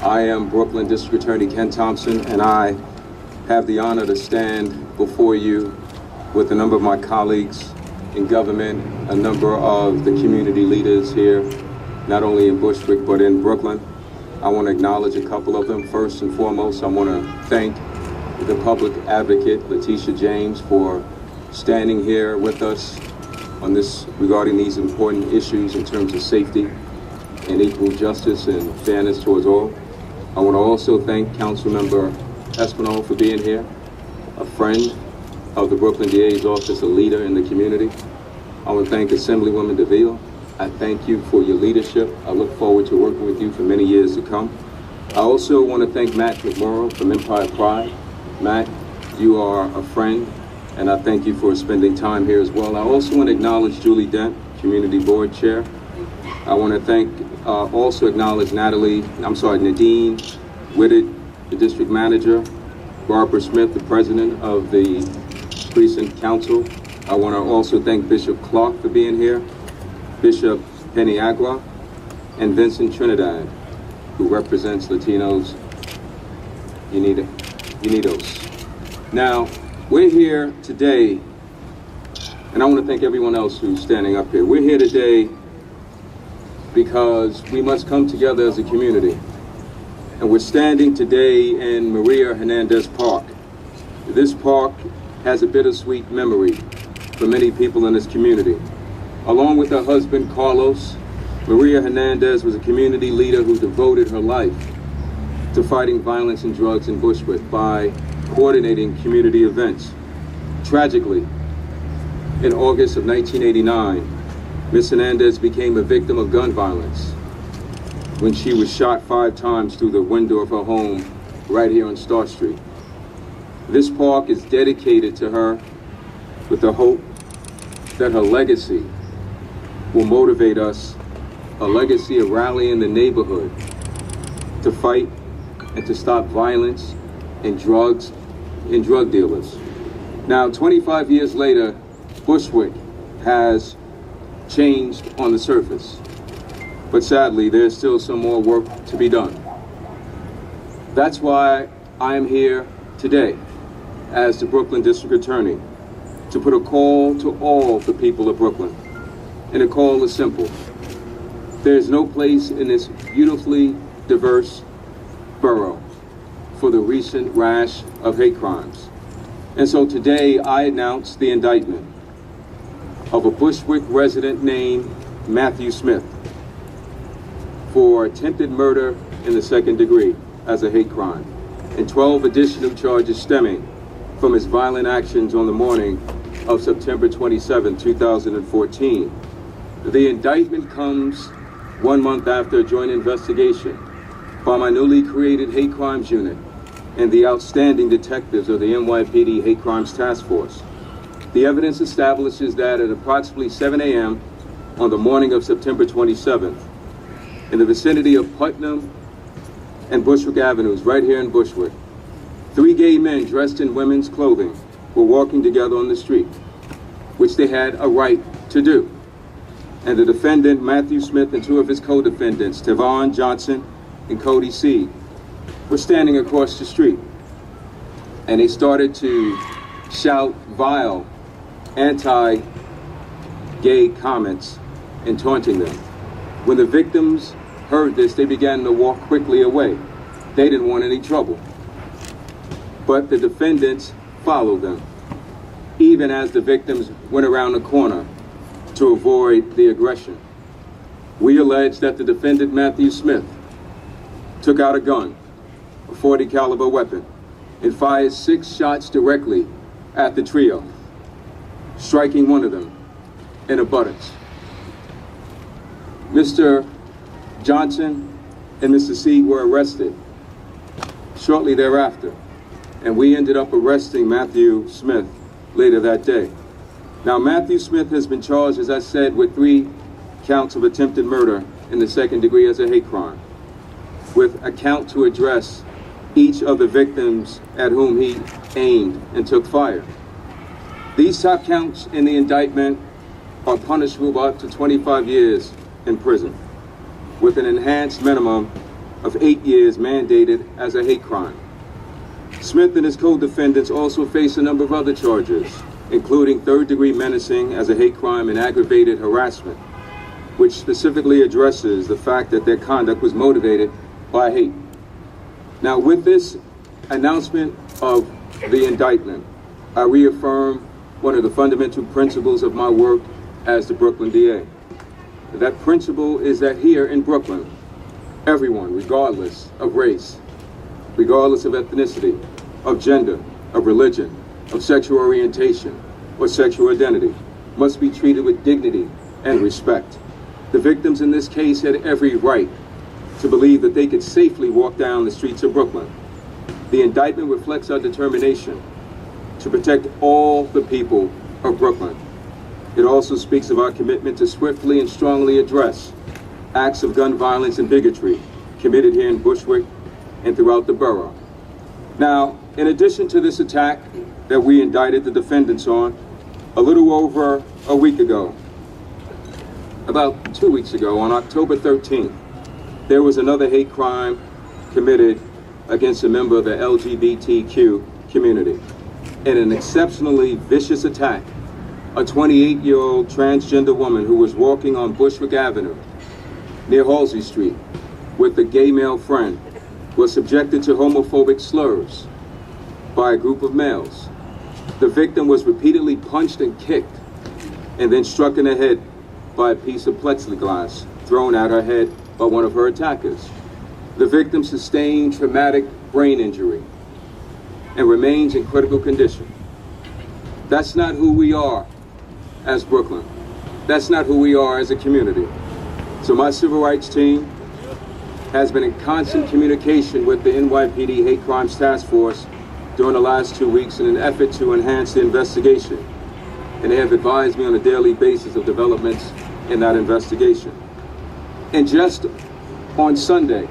I am Brooklyn District Attorney Ken Thompson, and I have the honor to stand before you with a number of my colleagues in government, a number of the community leaders here, not only in Bushwick, but in Brooklyn. I want to acknowledge a couple of them. First and foremost, I want to thank the public advocate, Letitia James, for standing here with us on this regarding these important issues in terms of safety and equal justice and fairness towards all. I want to also thank Councilmember Espinal for being here, a friend of the Brooklyn DA's office, a leader in the community. I want to thank Assemblywoman DeVille. I thank you for your leadership. I look forward to working with you for many years to come. I also want to thank Matt McMorrow from Empire Pride. Matt, you are a friend, and I thank you for spending time here as well. I also want to acknowledge Julie Dent, Community Board Chair. I want to also acknowledge Nadine Whitted, the District Manager, Barbara Smith, the President of the Precinct Council. I want to also thank Bishop Clark for being here, Bishop Peniagua, and Vincent Trinidad, who represents Latinos Unidos. Now, we're here today, and I want to thank everyone else who's standing up here. We're here today because we must come together as a community. And we're standing today in Maria Hernandez Park. This park has a bittersweet memory for many people in this community. Along with her husband, Carlos, Maria Hernandez was a community leader who devoted her life to fighting violence and drugs in Bushwick by coordinating community events. Tragically, in August of 1989, Ms. Hernandez became a victim of gun violence when she was shot 5 times through the window of her home right here on Star Street. This park is dedicated to her with the hope that her legacy will motivate us, a legacy of rallying the neighborhood to fight and to stop violence and drug dealers. Now, 25 years later, Bushwick has changed on the surface, but sadly, there's still some more work to be done. That's why I am here today as the Brooklyn District Attorney to put a call to all the people of Brooklyn. And the call is simple. There's no place in this beautifully diverse borough for the recent rash of hate crimes. And so today I announce the indictment of a Bushwick resident named Matthew Smith for attempted murder in the 2nd degree as a hate crime, and 12 additional charges stemming from his violent actions on the morning of September 27, 2014. The indictment comes 1 month after a joint investigation by my newly created Hate Crimes Unit and the outstanding detectives of the NYPD Hate Crimes Task Force. The evidence establishes that at approximately 7 a.m. on the morning of September 27th, in the vicinity of Putnam and Bushwick Avenues, right here in Bushwick, 3 gay men dressed in women's clothing were walking together on the street, which they had a right to do. And the defendant, Matthew Smith, and 2 of his co-defendants, Tavon Johnson and Cody Seed, were standing across the street. And they started to shout vile anti-gay comments and taunting them. When the victims heard this, they began to walk quickly away. They didn't want any trouble. But the defendants followed them, even as the victims went around the corner to avoid the aggression. We allege that the defendant, Matthew Smith, took out a gun, a .40 caliber weapon, and fired 6 shots directly at the trio, striking one of them in the buttocks. Mr. Johnson and Mr. Seed were arrested shortly thereafter, and we ended up arresting Matthew Smith later that day. Now, Matthew Smith has been charged, as I said, with 3 counts of attempted murder in the 2nd degree as a hate crime, with a count to address each of the victims at whom he aimed and took fire. These top counts in the indictment are punishable by up to 25 years in prison, with an enhanced minimum of 8 years mandated as a hate crime. Smith and his co-defendants also face a number of other charges, including third-degree menacing as a hate crime and aggravated harassment, which specifically addresses the fact that their conduct was motivated by hate. Now, with this announcement of the indictment, I reaffirm one of the fundamental principles of my work as the Brooklyn DA. That principle is that here in Brooklyn, everyone, regardless of race, regardless of ethnicity, of gender, of religion, of sexual orientation, or sexual identity, must be treated with dignity and respect. The victims in this case had every right to believe that they could safely walk down the streets of Brooklyn. The indictment reflects our determination to protect all the people of Brooklyn. It also speaks of our commitment to swiftly and strongly address acts of gun violence and bigotry committed here in Bushwick and throughout the borough. Now, in addition to this attack that we indicted the defendants on, a little over a week ago, about 2 weeks ago, on October 13th, there was another hate crime committed against a member of the LGBTQ community. In an exceptionally vicious attack, a 28-year-old transgender woman who was walking on Bushwick Avenue near Halsey Street with a gay male friend was subjected to homophobic slurs by a group of males. The victim was repeatedly punched and kicked and then struck in the head by a piece of plexiglass thrown at her head by one of her attackers. The victim sustained traumatic brain injury and remains in critical condition. That's not who we are as Brooklyn. That's not who we are as a community. So my civil rights team has been in constant communication with the NYPD Hate Crimes Task Force during the last 2 weeks in an effort to enhance the investigation. And they have advised me on a daily basis of developments in that investigation. And just on Sunday,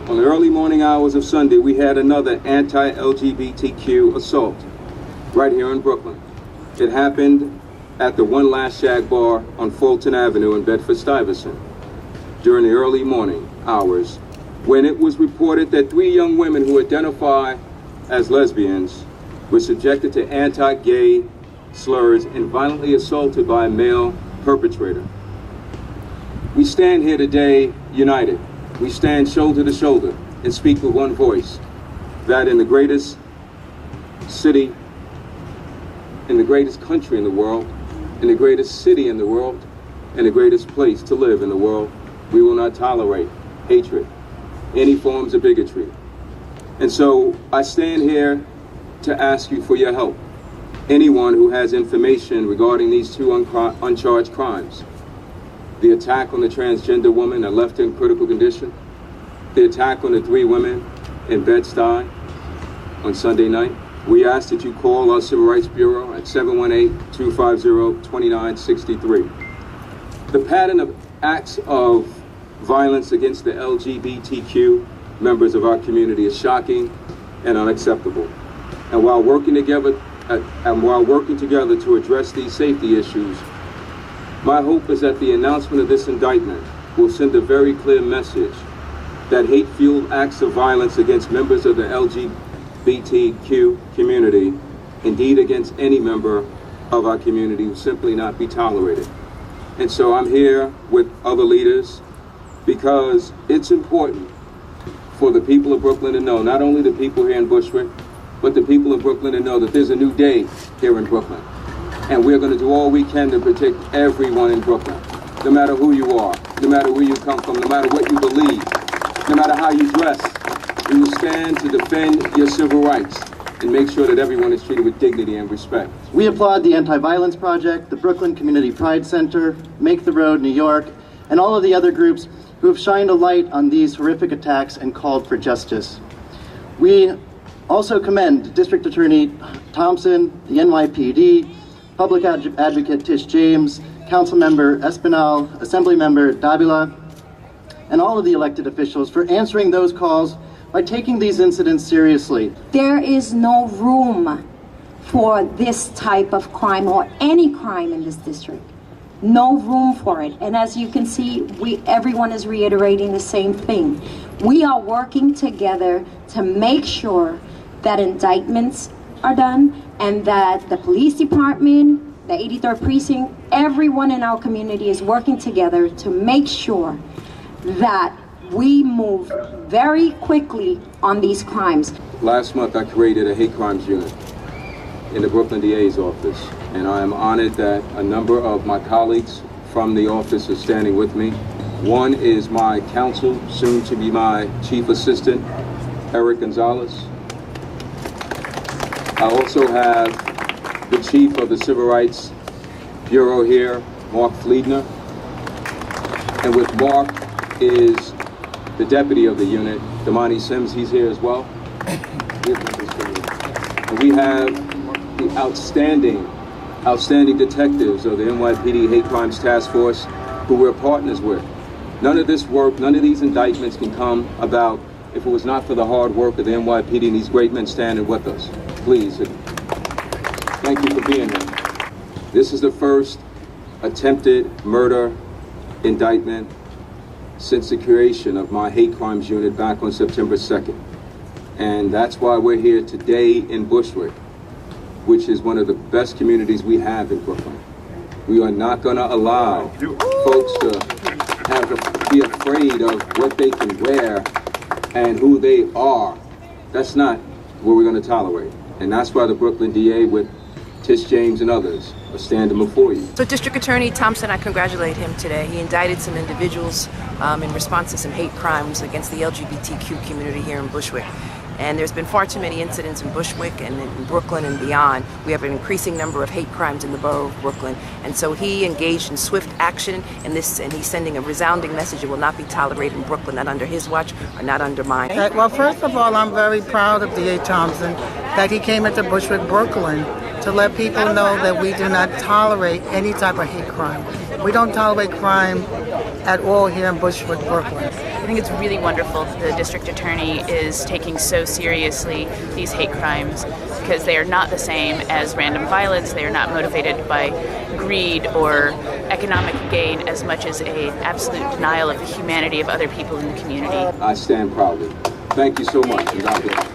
on the early morning hours of Sunday, we had another anti-LGBTQ assault right here in Brooklyn. It happened at the One Last Shag Bar on Fulton Avenue in Bedford-Stuyvesant during the early morning hours, when it was reported that 3 young women who identify as lesbians were subjected to anti-gay slurs and violently assaulted by a male perpetrator. We stand here today united. We stand shoulder to shoulder and speak with one voice, that in the greatest city, in the greatest country in the world, in the greatest city in the world, and the greatest place to live in the world, we will not tolerate hatred, any forms of bigotry. And so I stand here to ask you for your help. Anyone who has information regarding these 2 uncharged crimes, the attack on the transgender woman that left her in critical condition, the attack on the 3 women in Bed-Stuy on Sunday night, we ask that you call our Civil Rights Bureau at 718-250-2963. The pattern of acts of violence against the LGBTQ members of our community is shocking and unacceptable. And while working together to address these safety issues, my hope is that the announcement of this indictment will send a very clear message that hate-fueled acts of violence against members of the LGBTQ community, indeed against any member of our community, will simply not be tolerated. And so I'm here with other leaders because it's important for the people of Brooklyn to know, not only the people here in Bushwick, but the people of Brooklyn to know that there's a new day here in Brooklyn. And we're going to do all we can to protect everyone in Brooklyn, no matter who you are, no matter where you come from, no matter what you believe, no matter how you dress. We will stand to defend your civil rights and make sure that everyone is treated with dignity and respect. We applaud the Anti-Violence Project, the Brooklyn Community Pride Center, Make the Road New York, and all of the other groups who have shined a light on these horrific attacks and called for justice. We also commend District Attorney Thompson, the NYPD, Public Advocate Tish James, Councilmember Espinal, Assemblymember Davila, and all of the elected officials for answering those calls by taking these incidents seriously. There is no room for this type of crime or any crime in this district. no room for it. And as you can see, everyone is reiterating the same thing. We are working together to make sure that indictments are done and that the police department, the 83rd precinct, everyone in our community is working together to make sure that we move very quickly on these crimes. Last month, I created a hate crimes unit in the Brooklyn DA's office, and I am honored that a number of my colleagues from the office are standing with me. One is my counsel, soon to be my chief assistant, Eric Gonzalez. I also have the chief of the Civil Rights Bureau here, Mark Fleedner. And with Mark is the deputy of the unit, Damani Sims, he's here as well. And we have the outstanding detectives of the NYPD Hate Crimes Task Force who we're partners with. None of this work, none of these indictments can come about if it was not for the hard work of the NYPD and these great men standing with us. Please, thank you for being here. This is the first attempted murder indictment since the creation of my hate crimes unit back on September 2nd. And that's why we're here today in Bushwick, which is one of the best communities we have in Brooklyn. We are not going to allow folks to be afraid of what they can wear and who they are. That's not what we're going to tolerate. And that's why the Brooklyn DA with Tish James and others are standing before you. So District Attorney Thompson, I congratulate him today. He indicted some individuals in response to some hate crimes against the LGBTQ community here in Bushwick. And there's been far too many incidents in Bushwick and in Brooklyn and beyond. We have an increasing number of hate crimes in the borough of Brooklyn. And so he engaged in swift action in this, and he's sending a resounding message. It will not be tolerated in Brooklyn, not under his watch or not under mine. Well, first of all, I'm very proud of D.A. Thompson that he came into Bushwick, Brooklyn to let people know that we do not tolerate any type of hate crime. We don't tolerate crime at all here in Bushwick, Brooklyn. I think it's really wonderful that the district attorney is taking so seriously these hate crimes, because they are not the same as random violence. They are not motivated by greed or economic gain as much as an absolute denial of the humanity of other people in the community. I stand proudly. Thank you so much, and God bless.